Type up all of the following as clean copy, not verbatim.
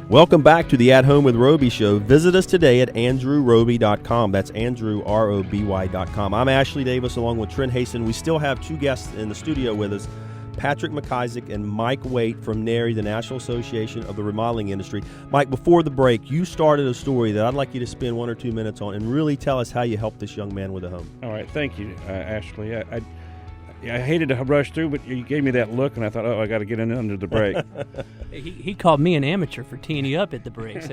Welcome back to the At Home with Roby show. Visit us today at andrewroby.com. That's Andrew, ROBY.com. I'm Ashley Davis along with Trent Haston. We still have two guests in the studio with us, Patrick Macissac and Mike Waite from NARI, the National Association of the Remodeling Industry. Mike, before the break, you started a story that I'd like you to spend 1 or 2 minutes on and really tell us how you helped this young man with a home. All right, thank you, Ashley. I hated to rush through, but you gave me that look, and I thought, I got to get in under the break. He called me an amateur for teeing you up at the breaks.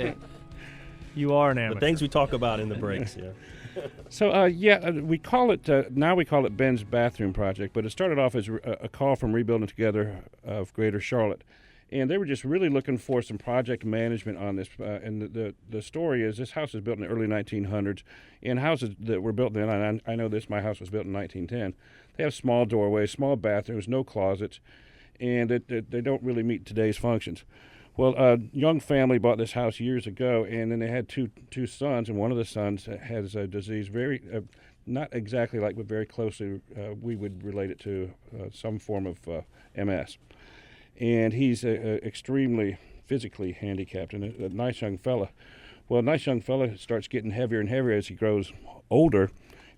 You are an amateur. The things we talk about in the breaks, yeah. So, we call it, now we call it Ben's Bathroom Project, but it started off as a call from Rebuilding Together of Greater Charlotte. And they were just really looking for some project management on this. And the story is this house was built in the early 1900s. And houses that were built then, and I know this, my house was built in 1910, they have small doorways, small bathrooms, no closets, and they don't really meet today's functions. Well, a young family bought this house years ago, and then they had two sons, and one of the sons has a disease very, not exactly like, but very closely, we would relate it to some form of MS. And he's extremely physically handicapped and a nice young fella. Well, a nice young fella starts getting heavier and heavier as he grows older.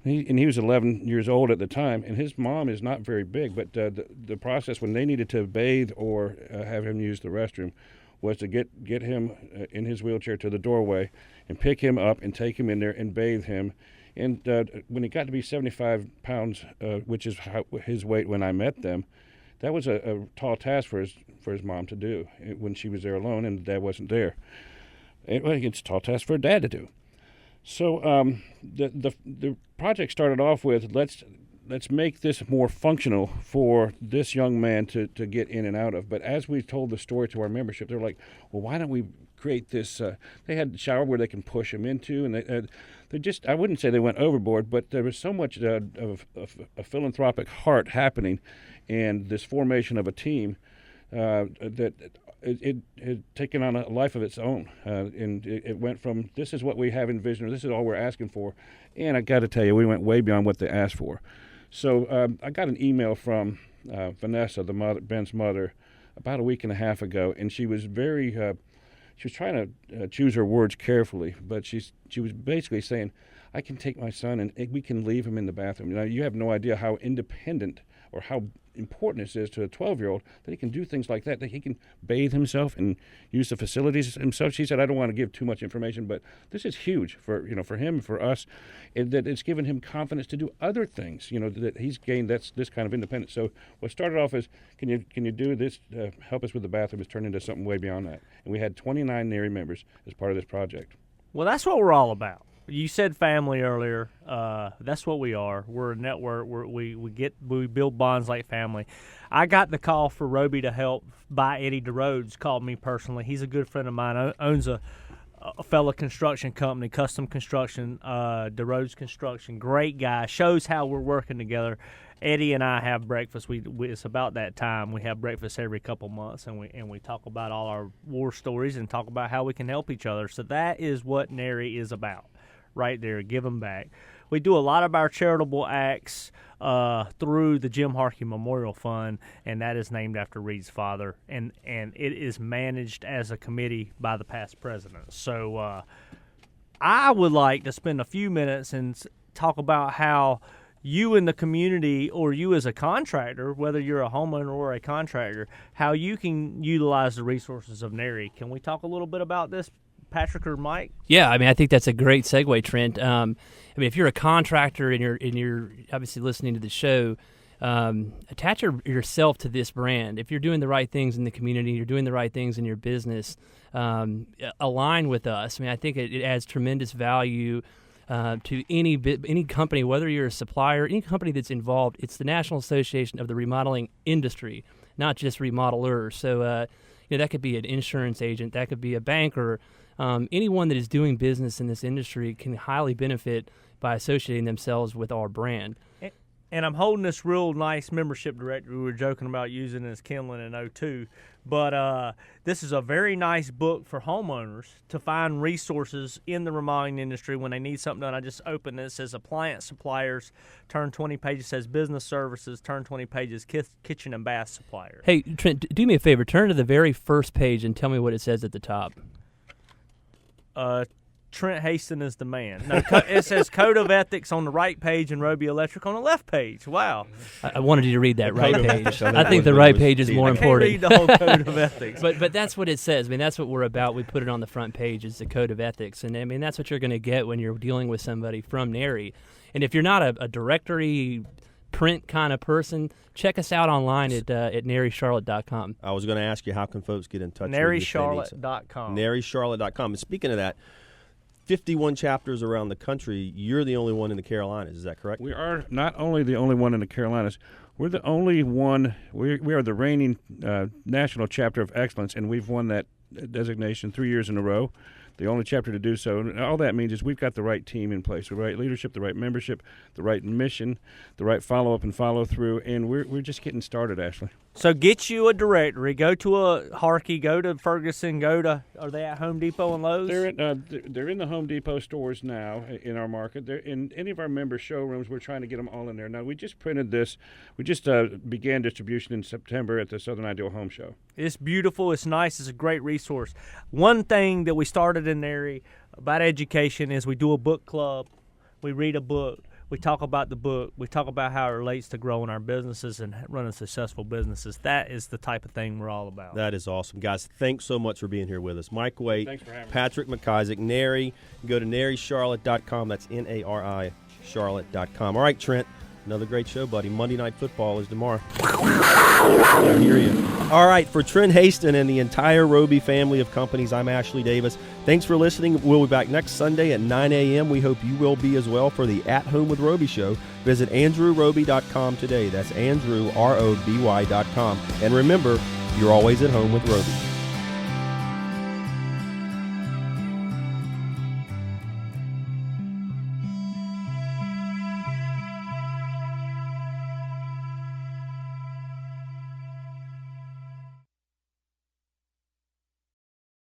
And he was 11 years old at the time, and his mom is not very big, but the process when they needed to bathe or have him use the restroom was to get him in his wheelchair to the doorway and pick him up and take him in there and bathe him. And when he got to be 75 pounds, which is his weight when I met them, that was a tall task for his mom to do when she was there alone and dad wasn't there. It's a tall task for a dad to do. So the project started off with let's make this more functional for this young man to get in and out of. But as we told the story to our membership, they're like, well, why don't we create this? They had a shower where they can push him into, and they just, I wouldn't say they went overboard, but there was so much of a philanthropic heart happening and this formation of a team that it had taken on a life of its own. And it went from, this is what we have envisioned, or this is all we're asking for. And I got to tell you, we went way beyond what they asked for. So I got an email from Vanessa, Ben's mother, about a week and a half ago, and she was very, she was trying to choose her words carefully, but she was basically saying, I can take my son and we can leave him in the bathroom. Now, you have no idea how independent or how important this is to a 12-year-old that he can do things like that he can bathe himself and use the facilities himself. She said, I don't want to give too much information, but this is huge for him, for us, and that it's given him confidence to do other things, that he's gained this kind of independence. So what started off as, can you do this, help us with the bathroom, has turned into something way beyond that. And we had 29 NARI members as part of this project. Well, that's what we're all about. You said family earlier. That's what we are. We're a network. We build bonds like family. I got the call for Roby to help by Eddie DeRhodes. Called me personally. He's a good friend of mine. Owns a fellow construction company, Custom Construction, DeRhodes Construction. Great guy. Shows how we're working together. Eddie and I have breakfast. It's about that time. We have breakfast every couple months, and we talk about all our war stories and talk about how we can help each other. So that is what NARI is about. Right there, give them back. We do a lot of our charitable acts through the Jim Harkey Memorial Fund, and that is named after Reed's father, and it is managed as a committee by the past president. So I would like to spend a few minutes and talk about how you in the community, or you as a contractor, whether you're a homeowner or a contractor, how you can utilize the resources of NARI. Can we talk a little bit about this, Patrick or Mike? Yeah, I think that's a great segue, Trent. If you're a contractor and you're obviously listening to the show, attach yourself to this brand. If you're doing the right things in the community, you're doing the right things in your business, align with us. I think it adds tremendous value to any company, whether you're a supplier, any company that's involved. It's the National Association of the Remodeling Industry, not just remodelers. So that could be an insurance agent, that could be a banker. Anyone that is doing business in this industry can highly benefit by associating themselves with our brand. And I'm holding this real nice membership directory we were joking about using as Kinlan in 02. But this is a very nice book for homeowners to find resources in the remodeling industry when they need something done. I just opened it. It says appliance suppliers, turn 20 pages, says business services, turn 20 pages, kitchen and bath suppliers. Hey, Trent, do me a favor. Turn to the very first page and tell me what it says at the top. Trent Haston is the man. No, it says Code of Ethics on the right page and Roby Electric on the left page. Wow. I wanted you to read that right Code of page. Ethics, I think the right page is more I can't important. read the whole Code of Ethics. But that's what it says. I mean, that's what we're about. We put it on the front page is the Code of Ethics. And, I mean, that's what you're going to get when you're dealing with somebody from NARI. And if you're not a directory print kind of person, check us out online at NARICharlotte.com. I was going to ask you, how can folks get in touch with you? NARICharlotte.com. NARICharlotte.com. And speaking of that, 51 chapters around the country. You're the only one in the Carolinas. Is that correct? We are not only the only one in the Carolinas, we're the only one. We are the reigning national chapter of excellence, and we've won that designation 3 years in a row. The only chapter to do so. And all that means is we've got the right team in place, the right leadership, the right membership, the right mission, the right follow-up and follow-through, and we're just getting started, Ashley. So get you a directory. Go to a Harkey. Go to Ferguson. Are they at Home Depot and Lowe's? They're in the Home Depot stores now in our market. They're in any of our member showrooms. We're trying to get them all in there. Now, we just printed this. We just began distribution in September at the Southern Ideal Home Show. It's beautiful. It's nice. It's a great resource. One thing that we started in NARI about education is we do a book club. We read a book. We talk about the book. We talk about how it relates to growing our businesses and running successful businesses. That is the type of thing we're all about. That is awesome. Guys, thanks so much for being here with us. Mike Waite, Thanks for having me. Patrick Macissac, NARI. Go to NARICharlotte.com. That's NARI Charlotte.com. All right, Trent, another great show, buddy. Monday Night Football is tomorrow. I hear you. All right, for Trent Haston and the entire Roby family of companies, I'm Ashley Davis. Thanks for listening. We'll be back next Sunday at 9 a.m. We hope you will be as well for the At Home with Roby show. Visit AndrewRoby.com today. That's AndrewRoby.com. And remember, you're always at home with Roby.